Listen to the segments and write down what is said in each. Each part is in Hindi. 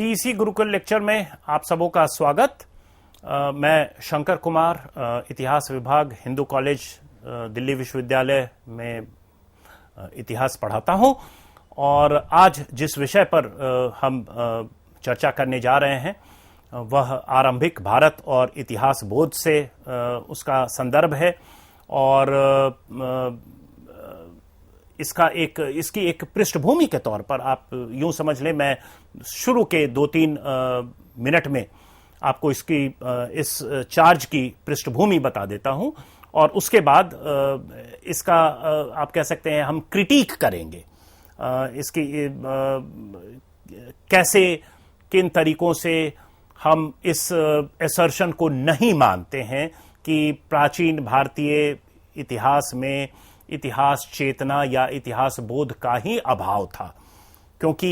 सीईसी गुरुकुल लेक्चर में आप सबों का स्वागत। मैं शंकर कुमार, इतिहास विभाग, हिंदू कॉलेज दिल्ली विश्वविद्यालय में इतिहास पढ़ाता हूं। और आज जिस विषय पर हम चर्चा करने जा रहे हैं वह आरंभिक भारत और इतिहास बोध से उसका संदर्भ है। और इसकी एक पृष्ठभूमि के तौर पर आप यूं समझ लें, मैं शुरू के 2-3 मिनट में आपको इस चार्ज की पृष्ठभूमि बता देता हूं और उसके बाद इसका आप कह सकते हैं हम क्रिटिक करेंगे। इसकी कैसे, किन तरीकों से हम इस असर्शन को नहीं मानते हैं कि प्राचीन भारतीय इतिहास में इतिहास चेतना या इतिहास बोध का ही अभाव था, क्योंकि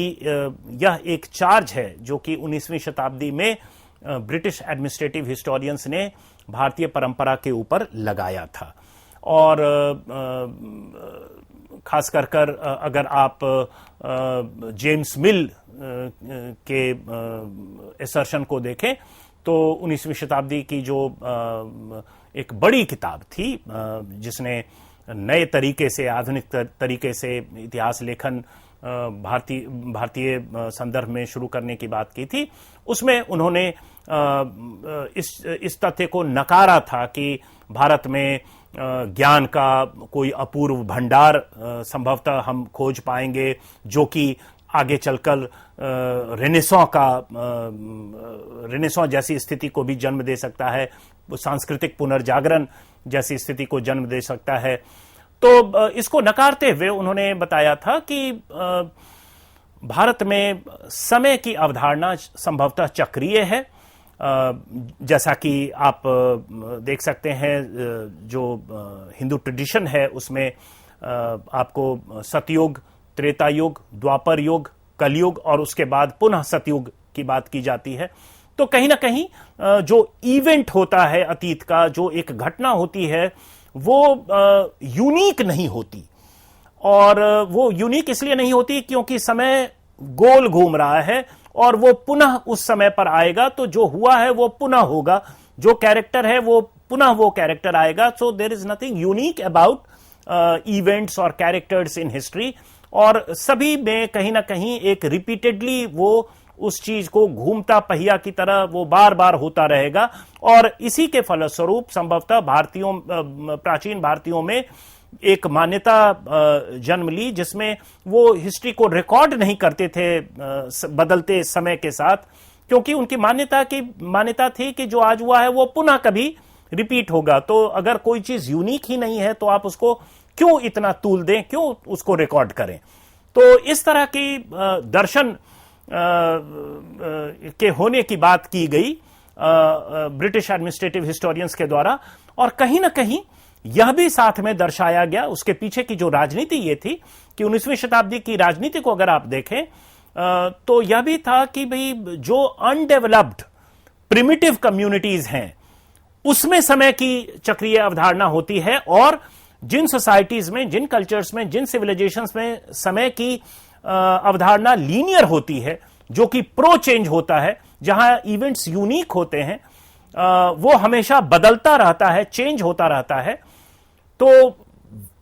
यह एक चार्ज है जो कि 19वीं शताब्दी में ब्रिटिश एडमिनिस्ट्रेटिव हिस्टोरियंस ने भारतीय परंपरा के ऊपर लगाया था। और खास कर अगर आप जेम्स मिल के असर्शन को देखें तो 19वीं शताब्दी की जो एक बड़ी किताब थी जिसने नए तरीके से, आधुनिक तरीके से इतिहास लेखन भारतीय संदर्भ में शुरू करने की बात की थी, उसमें उन्होंने इस तथ्य को नकारा था कि भारत में ज्ञान का कोई अपूर्व भंडार संभवतः हम खोज पाएंगे जो कि आगे चलकर रेनेसां जैसी स्थिति को भी जन्म दे सकता है, सांस्कृतिक पुनर्जागरण जैसी स्थिति को जन्म दे सकता है। तो इसको नकारते हुए उन्होंने बताया था कि भारत में समय की अवधारणा संभवतः चक्रीय है। जैसा कि आप देख सकते हैं, जो हिंदू ट्रेडिशन है उसमें आपको सतयुग, त्रेता युग, द्वापर युग, कलयुग और उसके बाद पुनः सतयुग की बात की जाती है। तो कहीं ना कहीं जो इवेंट होता है अतीत का, जो एक घटना होती है, वो यूनिक नहीं होती। और वो यूनिक इसलिए नहीं होती क्योंकि समय गोल घूम रहा है और वो पुनः उस समय पर आएगा। तो जो हुआ है वो पुनः होगा, जो कैरेक्टर है वो पुनः वो कैरेक्टर आएगा। So there is nothing unique about events और कैरेक्टर्स इन हिस्ट्री। और सभी में कहीं ना कहीं एक रिपीटेडली वो उस चीज को घूमता पहिया की तरह वो बार बार होता रहेगा। और इसी के फलस्वरूप संभवतः प्राचीन भारतीयों में एक मान्यता जन्म ली जिसमें वो हिस्ट्री को रिकॉर्ड नहीं करते थे बदलते समय के साथ, क्योंकि उनकी मान्यता थी कि जो आज हुआ है वो पुनः कभी रिपीट होगा। तो अगर कोई चीज यूनिक ही नहीं है तो आप उसको क्यों इतना तूल दें, क्यों उसको रिकॉर्ड करें। तो इस तरह की दर्शन के होने की बात की गई ब्रिटिश एडमिनिस्ट्रेटिव हिस्टोरियंस के द्वारा। और कहीं ना कहीं यह भी साथ में दर्शाया गया, उसके पीछे की जो राजनीति ये थी कि 19वीं शताब्दी की राजनीति को अगर आप देखें तो यह भी था कि भाई जो अनडेवलप्ड प्रिमिटिव कम्युनिटीज हैं उसमें समय की चक्रीय अवधारणा होती है, और जिन सोसाइटीज में, जिन कल्चर्स में, जिन सिविलाइजेशंस में समय की अवधारणा लीनियर होती है, जो कि प्रो चेंज होता है, जहां इवेंट्स यूनिक होते हैं, वो हमेशा बदलता रहता है, चेंज होता रहता है। तो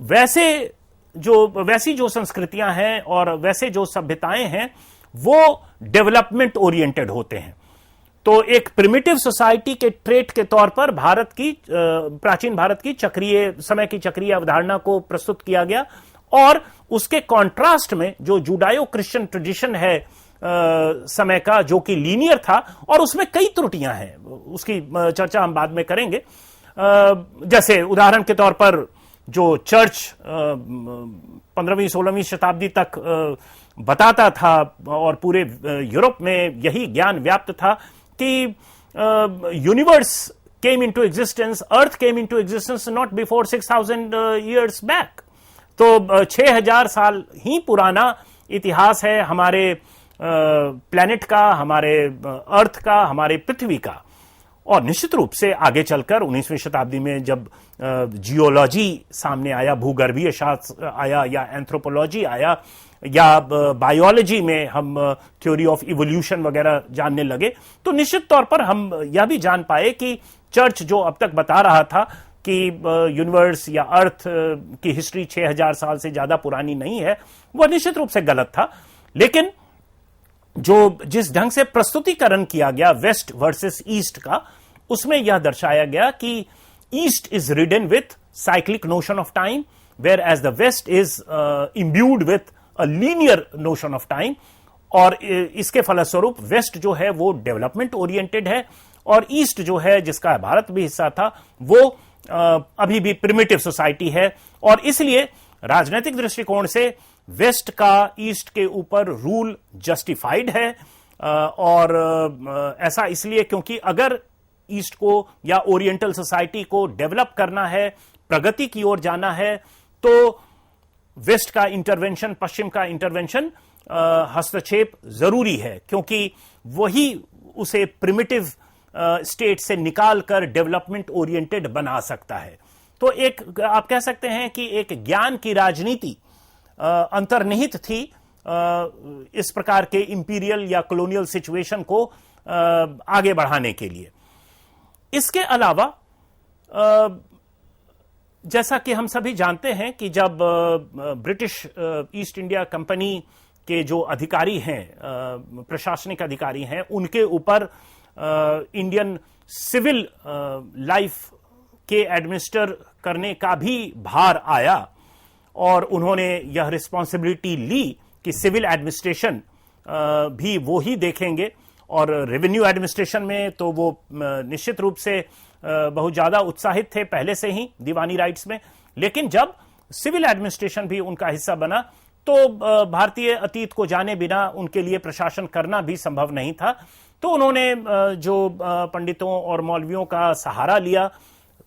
वैसी जो संस्कृतियां हैं और वैसे जो सभ्यताएं हैं वो डेवलपमेंट ओरिएंटेड होते हैं। तो एक प्रिमिटिव सोसाइटी के ट्रेट के तौर पर प्राचीन भारत की समय की चक्रीय अवधारणा को प्रस्तुत किया गया। और उसके कॉन्ट्रास्ट में जो जुडायो क्रिश्चियन ट्रेडिशन है समय का, जो कि लीनियर था और उसमें कई त्रुटियां हैं, उसकी चर्चा हम बाद में करेंगे। जैसे उदाहरण के तौर पर जो चर्च 15वीं-16वीं शताब्दी तक बताता था और पूरे यूरोप में यही ज्ञान व्याप्त था कि universe came into existence, earth came into existence not before 6000 years back. तो 6000 साल ही पुराना इतिहास है हमारे प्लैनेट का, हमारे अर्थ का, हमारे पृथ्वी का। और निश्चित रूप से आगे चलकर 19वीं शताब्दी में जब जियोलॉजी सामने आया, भूगर्भीय शास्त्र आया या एंथ्रोपोलॉजी आया, या बायोलॉजी में हम थ्योरी ऑफ इवोल्यूशन वगैरह जानने लगे, तो निश्चित तौर पर हम यह भी जान पाए कि चर्च जो अब तक बता रहा था कि यूनिवर्स या अर्थ की हिस्ट्री 6000 साल से ज्यादा पुरानी नहीं है, वह निश्चित रूप से गलत था। लेकिन जो जिस ढंग से प्रस्तुतिकरण किया गया वेस्ट वर्सेस ईस्ट का, उसमें यह दर्शाया गया कि east is ridden with cyclic notion of time, whereas the west is imbued with a linear notion of time. और इसके फलस्वरूप वेस्ट जो है वो डेवलपमेंट ओरिएंटेड है, और ईस्ट जो है, जिसका भारत भी हिस्सा था, वो अभी भी प्रिमिटिव सोसाइटी है। और इसलिए राजनीतिक दृष्टिकोण से वेस्ट का ईस्ट के ऊपर रूल जस्टिफाइड है। और ऐसा इसलिए क्योंकि अगर ईस्ट को या ओरिएंटल सोसाइटी को डेवलप करना है, प्रगति की ओर जाना है, तो वेस्ट का इंटरवेंशन, पश्चिम का इंटरवेंशन, हस्तक्षेप जरूरी है, क्योंकि वही उसे प्रिमिटिव स्टेट से निकालकर डेवलपमेंट ओरिएंटेड बना सकता है। तो एक आप कह सकते हैं कि एक ज्ञान की राजनीति अंतर्निहित थी इस प्रकार के इंपीरियल या कॉलोनियल सिचुएशन को आगे बढ़ाने के लिए। इसके अलावा जैसा कि हम सभी जानते हैं कि जब ब्रिटिश ईस्ट इंडिया कंपनी के जो अधिकारी हैं, प्रशासनिक अधिकारी हैं, उनके ऊपर इंडियन सिविल लाइफ के एडमिनिस्टर करने का भी भार आया, और उन्होंने यह रिस्पॉन्सिबिलिटी ली कि सिविल एडमिनिस्ट्रेशन भी वो ही देखेंगे। और रेवेन्यू एडमिनिस्ट्रेशन में तो वो निश्चित रूप से बहुत ज्यादा उत्साहित थे पहले से ही दीवानी राइट्स में, लेकिन जब सिविल एडमिनिस्ट्रेशन भी उनका हिस्सा बना, तो भारतीय अतीत को जाने बिना उनके लिए प्रशासन करना भी संभव नहीं था। तो उन्होंने जो पंडितों और मौलवियों का सहारा लिया,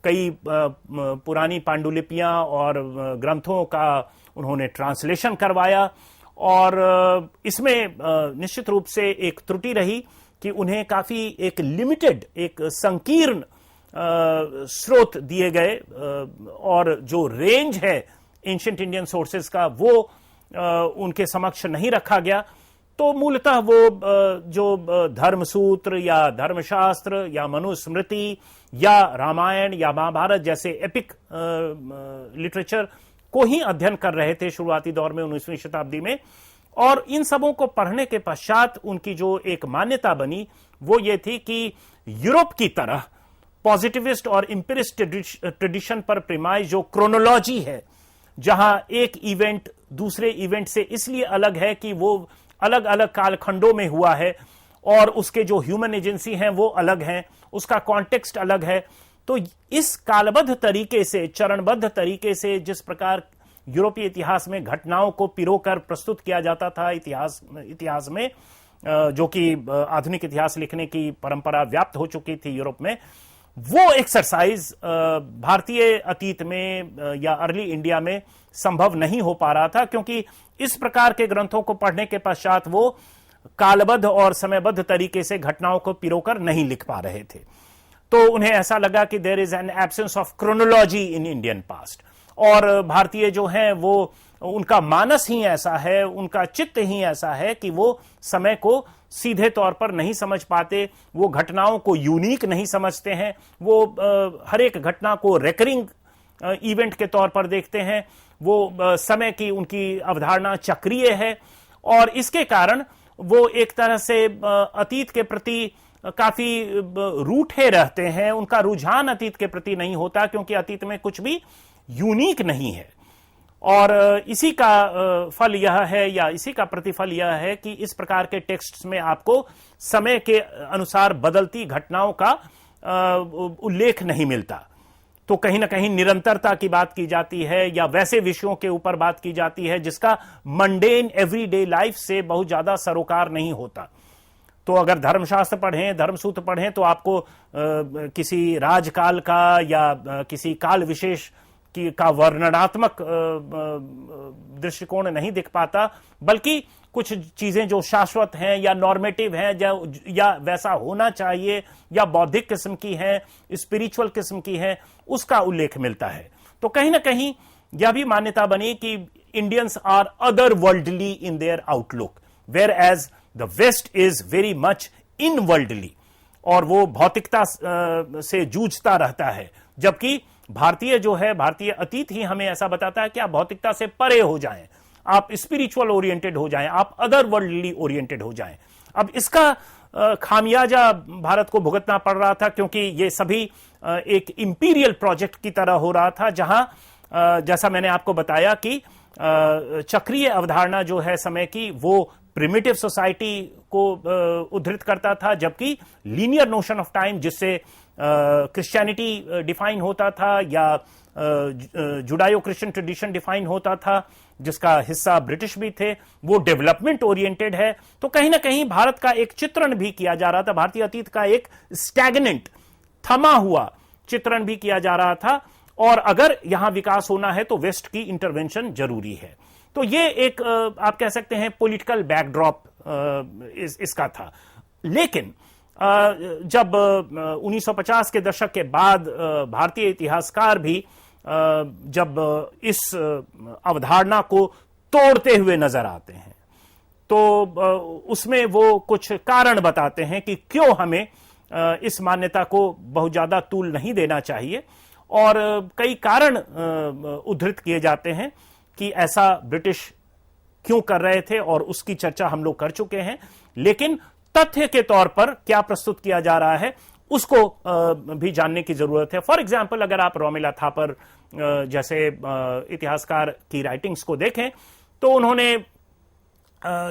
कई पुरानी पांडुलिपियां और ग्रंथों का उन्होंने ट्रांसलेशन करवाया, और इसमें निश्चित रूप से एक त्रुटि रही कि उन्हें काफी एक लिमिटेड, एक संकीर्ण स्रोत दिए गए, और जो रेंज है एंशिएंट इंडियन सोर्सेज का वो उनके समक्ष नहीं रखा गया। तो मूलतः वो जो धर्मसूत्र या धर्मशास्त्र या मनुस्मृति या रामायण या महाभारत जैसे एपिक लिटरेचर को ही अध्ययन कर रहे थे शुरुआती दौर में 19वीं शताब्दी में। और इन सबों को पढ़ने के पश्चात उनकी जो एक मान्यता बनी वो ये थी कि यूरोप की तरह पॉजिटिविस्ट और इंपिरिस्ट ट्रेडिशन पर प्रिमाइज जो क्रोनोलॉजी है, जहां एक इवेंट दूसरे इवेंट से इसलिए अलग है कि वो अलग अलग कालखंडों में हुआ है, और उसके जो ह्यूमन एजेंसी हैं वो अलग हैं, उसका कॉन्टेक्स्ट अलग है। तो इस कालबद्ध तरीके से, चरणबद्ध तरीके से जिस प्रकार यूरोपीय इतिहास में घटनाओं को पिरोकर प्रस्तुत किया जाता था इतिहास में, जो कि आधुनिक इतिहास लिखने की परंपरा व्याप्त हो चुकी थी यूरोप में, वो एक्सरसाइज भारतीय अतीत में या अर्ली इंडिया में संभव नहीं हो पा रहा था, क्योंकि इस प्रकार के ग्रंथों को पढ़ने के पश्चात वो कालबद्ध और समयबद्ध तरीके से घटनाओं को पिरोकर नहीं लिख पा रहे थे। तो उन्हें ऐसा लगा कि there is an absence of chronology in Indian past, और भारतीय जो हैं वो उनका मानस ही ऐसा है, उनका चित्त ही ऐसा है कि वो समय को सीधे तौर पर नहीं समझ पाते, वो घटनाओं को यूनिक नहीं समझते हैं, वो हर एक घटना को रेकरिंग इवेंट के तौर पर देखते हैं, वो समय की उनकी अवधारणा चक्रीय है, और इसके कारण वो एक तरह से अतीत के प्रति काफी रूठे रहते हैं। उनका रुझान अतीत के प्रति नहीं होता, क्योंकि अतीत में कुछ भी यूनिक नहीं है। और इसी का फल यह है, या इसी का प्रतिफल यह है कि इस प्रकार के टेक्स्ट्स में आपको समय के अनुसार बदलती घटनाओं का उल्लेख नहीं मिलता। तो कहीं ना कहीं निरंतरता की बात की जाती है, या वैसे विषयों के ऊपर बात की जाती है जिसका मंडेन एवरीडे लाइफ से बहुत ज्यादा सरोकार नहीं होता। तो अगर धर्मशास्त्र पढ़ें, धर्मसूत्र पढ़ें, तो आपको किसी राजकाल का या किसी काल विशेष का वर्णनात्मक दृष्टिकोण नहीं दिख पाता, बल्कि कुछ चीजें जो शाश्वत हैं या नॉर्मेटिव हैं या वैसा होना चाहिए या बौद्धिक किस्म की हैं, स्पिरिचुअल किस्म की हैं, उसका उल्लेख मिलता है। तो कहीं ना कहीं यह भी मान्यता बनी कि Indians are otherworldly in their outlook, whereas the West is very much inworldly, और वो भौतिकता से जूझता रहता है, जबकि भारतीय जो है, भारतीय अतीत ही हमें ऐसा बताता है कि आप भौतिकता से परे हो जाएं, आप स्पिरिचुअल ओरिएंटेड हो जाएं, आप अदरवर्ल्डली ओरिएंटेड हो जाएं। अब इसका खामियाजा भारत को भुगतना पड़ रहा था, क्योंकि ये सभी एक इंपीरियल प्रोजेक्ट की तरह हो रहा था, जहां जैसा मैंने आपको बताया कि चक्रीय अवधारणा जो है समय की, वो प्रिमिटिव सोसाइटी को उद्धृत करता था, जबकि लीनियर नोशन ऑफ टाइम, जिससे क्रिश्चियनिटी डिफाइन होता था या जुडायो क्रिश्चियन ट्रेडिशन डिफाइन होता था, जिसका हिस्सा ब्रिटिश भी थे, वो डेवलपमेंट ओरिएंटेड है। तो कहीं ना कहीं भारत का एक चित्रण भी किया जा रहा था, भारतीय अतीत का एक स्टैग्नेंट, थमा हुआ चित्रण भी किया जा रहा था, और अगर यहां विकास होना है तो वेस्ट की इंटरवेंशन जरूरी है। तो ये एक आप कह सकते हैं पॉलिटिकल बैकड्रॉप इसका था। लेकिन जब 1950 के दशक के बाद भारतीय इतिहासकार भी जब इस अवधारणा को तोड़ते हुए नजर आते हैं, तो उसमें वो कुछ कारण बताते हैं कि क्यों हमें इस मान्यता को बहुत ज्यादा तूल नहीं देना चाहिए, और कई कारण उद्धृत किए जाते हैं कि ऐसा ब्रिटिश क्यों कर रहे थे, और उसकी चर्चा हम लोग कर चुके हैं। लेकिन तथ्य के तौर पर क्या प्रस्तुत किया जा रहा है, उसको भी जानने की जरूरत है। फॉर एग्जाम्पल, अगर आप रोमिला थापर जैसे इतिहासकार की राइटिंग्स को देखें, तो उन्होंने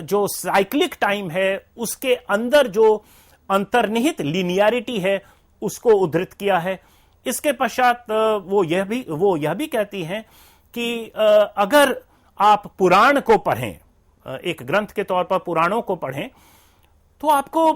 जो साइक्लिक टाइम है उसके अंदर जो अंतर्निहित लीनियरिटी है उसको उद्धृत किया है। इसके पश्चात वो यह भी कहती हैं कि अगर आप पुराण को पढ़ें, एक ग्रंथ के तौर पर पुराणों को पढ़ें, तो आपको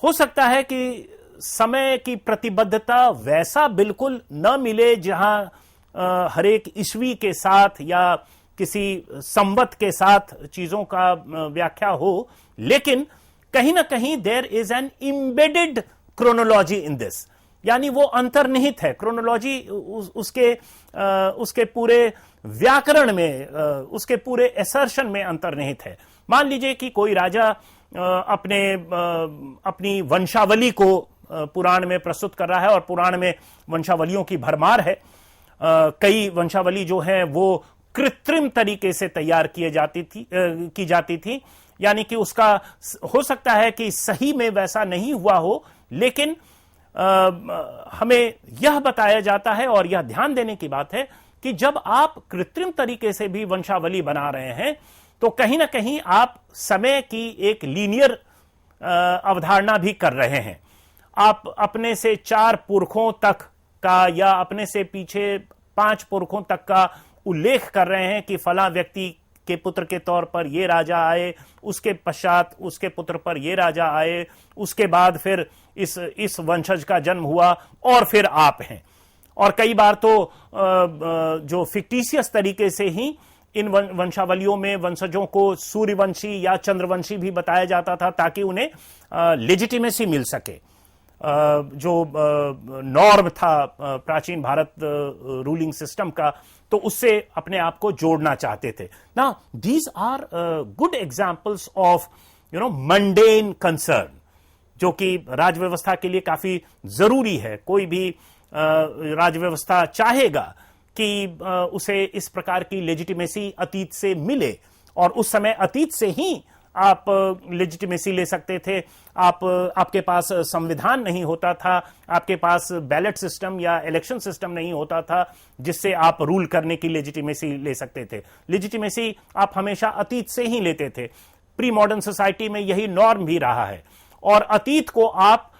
हो सकता है कि समय की प्रतिबद्धता वैसा बिल्कुल न मिले जहां हर एक ईस्वी के साथ या किसी संवत के साथ चीजों का व्याख्या हो, लेकिन कहीं ना कहीं there is an embedded chronology in this, यानी वो अंतर्निहित है क्रोनोलॉजी, उसके पूरे व्याकरण में, उसके एसर्शन में अंतर्निहित है। मान लीजिए कि कोई राजा अपनी वंशावली को पुराण में प्रस्तुत कर रहा है, और पुराण में वंशावलियों की भरमार है। कई वंशावली जो है वो कृत्रिम तरीके से तैयार की जाती थी, यानी कि उसका हो सकता है कि सही में वैसा नहीं हुआ हो, लेकिन हमें यह बताया जाता है, और यह ध्यान देने की बात है कि जब आप कृत्रिम तरीके से भी वंशावली बना रहे हैं, तो कहीं ना कहीं आप समय की एक लीनियर अवधारणा भी कर रहे हैं। आप अपने से 4 पुरखों तक का या अपने से पीछे 5 पुरखों तक का उल्लेख कर रहे हैं कि फला व्यक्ति के पुत्र के तौर पर ये राजा आए, उसके पश्चात उसके पुत्र पर ये राजा आए, उसके बाद फिर इस वंशज का जन्म हुआ, और फिर आप हैं। और कई बार तो जो फिक्टिशियस तरीके से ही इन वंशावलियों में वंशजों को सूर्यवंशी या चंद्रवंशी भी बताया जाता था, ताकि उन्हें लेजिटिमेसी मिल सके। जो नॉर्म था प्राचीन भारत रूलिंग सिस्टम का, तो उससे अपने आप को जोड़ना चाहते थे। Now these are good examples of mundane concern, जो कि राजव्यवस्था के लिए काफी जरूरी है। कोई भी राजव्यवस्था चाहेगा कि उसे इस प्रकार की लेजिटिमेसी अतीत से मिले, और उस समय अतीत से ही आप लेजिटिमेसी ले सकते थे। आपके पास संविधान नहीं होता था, आपके पास बैलेट सिस्टम या इलेक्शन सिस्टम नहीं होता था जिससे आप रूल करने की लेजिटिमेसी ले सकते थे। लेजिटिमेसी आप हमेशा अतीत से ही लेते थे। प्री मॉडर्न सोसाइटी में यही नॉर्म भी रहा है, और अतीत को आप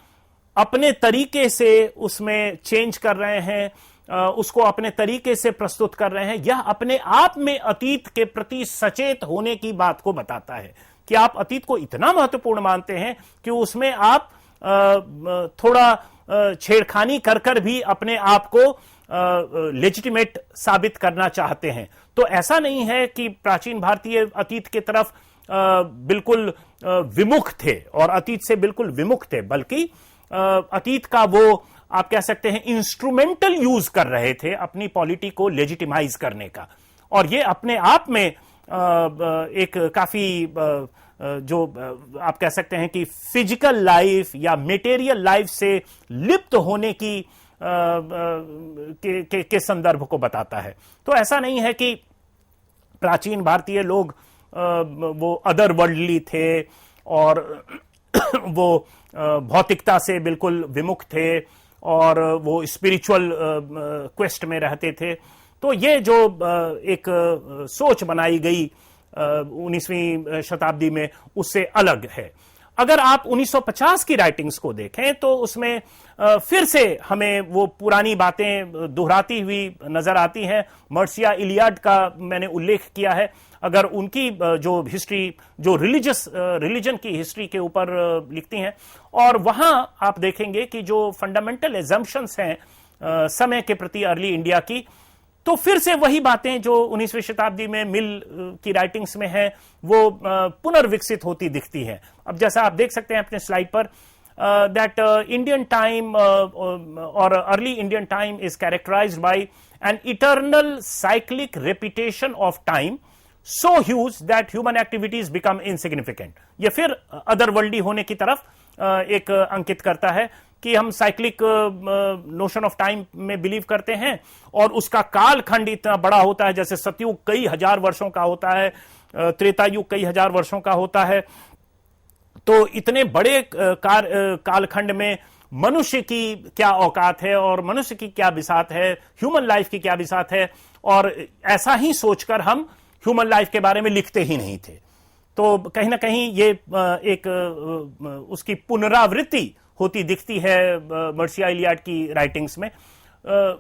अपने तरीके से उसमें चेंज कर रहे हैं, उसको अपने तरीके से प्रस्तुत कर रहे हैं। यह अपने आप में अतीत के प्रति सचेत होने की बात को बताता है कि आप अतीत को इतना महत्वपूर्ण मानते हैं कि उसमें आप थोड़ा छेड़खानी कर भी अपने आप को लेजिटिमेट साबित करना चाहते हैं। तो ऐसा नहीं है कि प्राचीन भारतीय अतीत की तरफ बिल्कुल विमुख थे और अतीत से बिल्कुल विमुख थे, बल्कि अतीत का वो आप कह सकते हैं इंस्ट्रूमेंटल यूज कर रहे थे अपनी पॉलिटी को लेजिटिमाइज करने का। और ये अपने आप में एक काफी जो आप कह सकते हैं कि फिजिकल लाइफ या मटेरियल लाइफ से लिप्त होने की के संदर्भ को बताता है। तो ऐसा नहीं है कि प्राचीन भारतीय लोग वो अदर वर्ल्डली थे और वो भौतिकता से बिल्कुल विमुख थे और वो स्पिरिचुअल क्वेस्ट में रहते थे। तो ये जो एक सोच बनाई गई 19वीं शताब्दी में, उससे अलग है। अगर आप 1950 की राइटिंग्स को देखें तो उसमें फिर से हमें वो पुरानी बातें दोहराती हुई नजर आती हैं। मर्सिया इलियाड का मैंने उल्लेख किया है। अगर उनकी जो हिस्ट्री, जो रिलीजन की हिस्ट्री के ऊपर लिखती हैं, और वहां आप देखेंगे कि जो फंडामेंटल एजम्पशंस हैं समय के प्रति अर्ली इंडिया की, तो फिर से वही बातें जो 19वीं शताब्दी में मिल की राइटिंग्स में है वो पुनर्विकसित होती दिखती हैं। अब जैसा आप देख सकते हैं अपने स्लाइड पर, दैट इंडियन टाइम और early Indian time is characterised by an eternal cyclic repetition of time so huge that human activities become insignificant. ये फिर अदर वर्ल्डी होने की तरफ एक अंकित करता है कि हम साइक्लिक नोशन ऑफ टाइम में बिलीव करते हैं और उसका कालखंड इतना बड़ा होता है, जैसे सतयुग कई हजार वर्षों का होता है, त्रेता युग कई हजार वर्षों का होता है। तो इतने बड़े कालखंड में मनुष्य की क्या औकात है और मनुष्य की क्या बिसात है, ह्यूमन लाइफ की क्या बिसात है, और ऐसा ही सोचकर हम ह्यूमन लाइफ के बारे में लिखते ही नहीं थे। तो कहीं ना कहीं ये एक उसकी पुनरावृत्ति होती दिखती है मर्सिया इलियाड की राइटिंग्स में।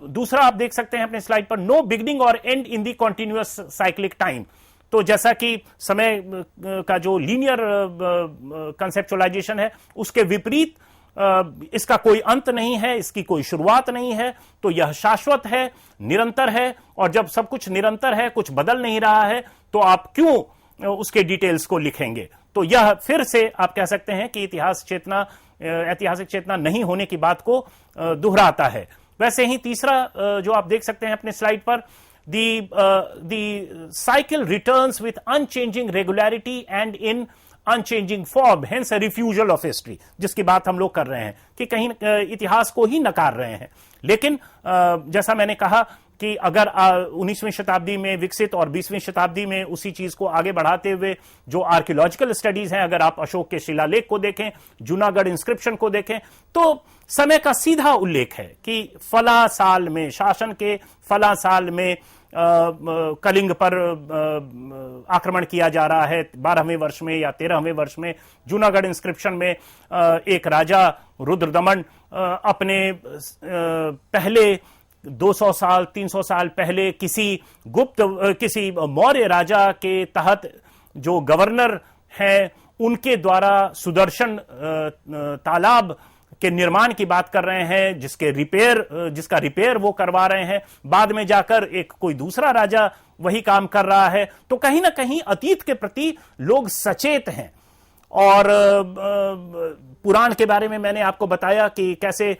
दूसरा आप देख सकते हैं अपने स्लाइड पर, नो बिगिनिंग और and in the continuous cyclic time. तो जैसा कि समय का जो लीनियर कंसेप्चुअलाइजेशन है उसके विपरीत इसका कोई अंत नहीं है, इसकी कोई शुरुआत नहीं है। तो यह शाश्वत है, निरंतर है, और जब सब कुछ निरंतर है, कुछ बदल नहीं रहा है, तो आप क्यों उसके डिटेल्स को लिखेंगे। तो यह फिर से आप कह सकते हैं कि ऐतिहासिक चेतना नहीं होने की बात को दोहराता है। वैसे ही तीसरा जो आप देख सकते हैं अपने स्लाइड पर, the cycle returns with unchanging regularity and in unchanging form, hence a refusal of history, जिसकी बात हम लोग कर रहे हैं कि कहीं इतिहास को ही नकार रहे हैं। लेकिन जैसा मैंने कहा कि अगर 19वीं शताब्दी में विकसित और 20वीं शताब्दी में उसी चीज को आगे बढ़ाते हुए जो आर्कियोलॉजिकल स्टडीज हैं, अगर आप अशोक के शिलालेख को देखें, जूनागढ़ इंस्क्रिप्शन को देखें, तो समय का सीधा उल्लेख है कि फला साल में, शासन के फला साल में कलिंग पर आक्रमण किया जा रहा है 12वें वर्ष में या 13वें वर्ष में। जूनागढ़ इंस्क्रिप्शन में एक राजा रुद्रदमन अपने पहले 200 साल 300 साल पहले किसी मौर्य राजा के तहत जो गवर्नर हैं उनके द्वारा सुदर्शन तालाब के निर्माण की बात कर रहे हैं, जिसका रिपेयर वो करवा रहे हैं। बाद में जाकर एक कोई दूसरा राजा वही काम कर रहा है। तो कहीं ना कहीं अतीत के प्रति लोग सचेत हैं। और पुराण के बारे में मैंने आपको बताया कि कैसे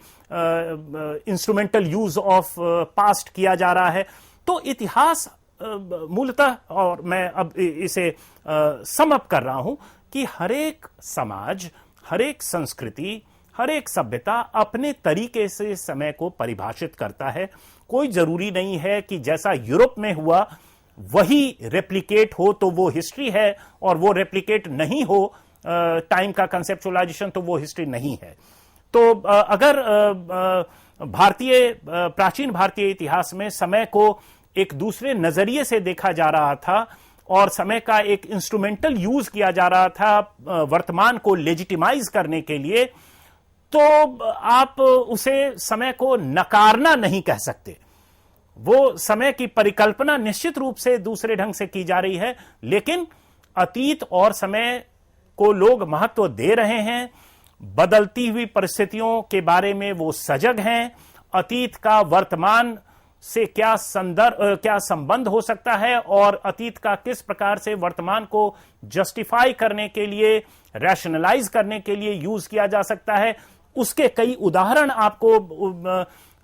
इंस्ट्रूमेंटल यूज ऑफ पास्ट किया जा रहा है। तो इतिहास मूलतः, और मैं अब इसे सम अप कर रहा हूं, कि हरेक समाज, हरेक संस्कृति, हर एक सभ्यता अपने तरीके से समय को परिभाषित करता है। कोई जरूरी नहीं है कि जैसा यूरोप में हुआ वही रेप्लिकेट हो तो वो हिस्ट्री है, और वो रेप्लिकेट नहीं हो टाइम का कंसेप्चुअलाइजेशन तो वो हिस्ट्री नहीं है। तो अगर प्राचीन भारतीय इतिहास में समय को एक दूसरे नजरिए से देखा जा रहा था और समय का एक इंस्ट्रूमेंटल यूज किया जा रहा था वर्तमान को लेजिटिमाइज करने के लिए, तो आप उसे समय को नकारना नहीं कह सकते। वो समय की परिकल्पना निश्चित रूप से दूसरे ढंग से की जा रही है, लेकिन अतीत और समय को लोग महत्व दे रहे हैं। बदलती हुई परिस्थितियों के बारे में वो सजग हैं। अतीत का वर्तमान से क्या संबंध हो सकता है और अतीत का किस प्रकार से वर्तमान को जस्टिफाई करने के लिए, रैशनलाइज करने के लिए यूज किया जा सकता है, उसके कई उदाहरण आपको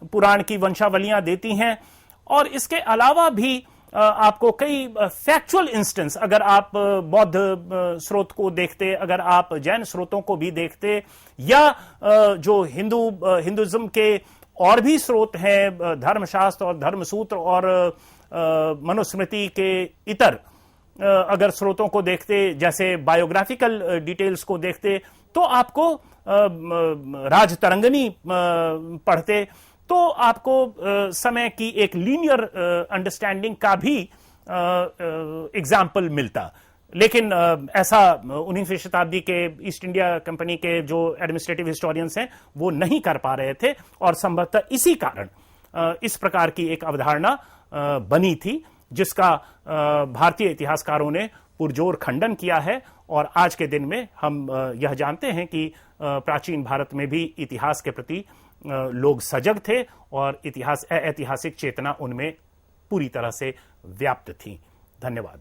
पुराण की वंशावलियां देती हैं। और इसके अलावा भी आपको कई फैक्चुअल इंस्टेंस, अगर आप बौद्ध स्रोत को देखते, अगर आप जैन स्रोतों को भी देखते, या जो हिंदुइज्म के और भी स्रोत हैं, धर्मशास्त्र और धर्मसूत्र और मनुस्मृति के इतर अगर स्रोतों को देखते, जैसे बायोग्राफिकल डिटेल्स को देखते, तो आपको राजतरंगिणी पढ़ते, तो आपको समय की एक लीनियर अंडरस्टैंडिंग का भी एग्जाम्पल मिलता। लेकिन ऐसा 19वीं शताब्दी के ईस्ट इंडिया कंपनी के जो एडमिनिस्ट्रेटिव हिस्टोरियंस हैं वो नहीं कर पा रहे थे, और संभवतः इसी कारण इस प्रकार की एक अवधारणा बनी थी, जिसका भारतीय इतिहासकारों ने पुरजोर खंडन किया है। और आज के दिन में हम यह जानते हैं कि प्राचीन भारत में भी इतिहास के प्रति लोग सजग थे, और ऐतिहासिक चेतना उनमें पूरी तरह से व्याप्त थी। धन्यवाद।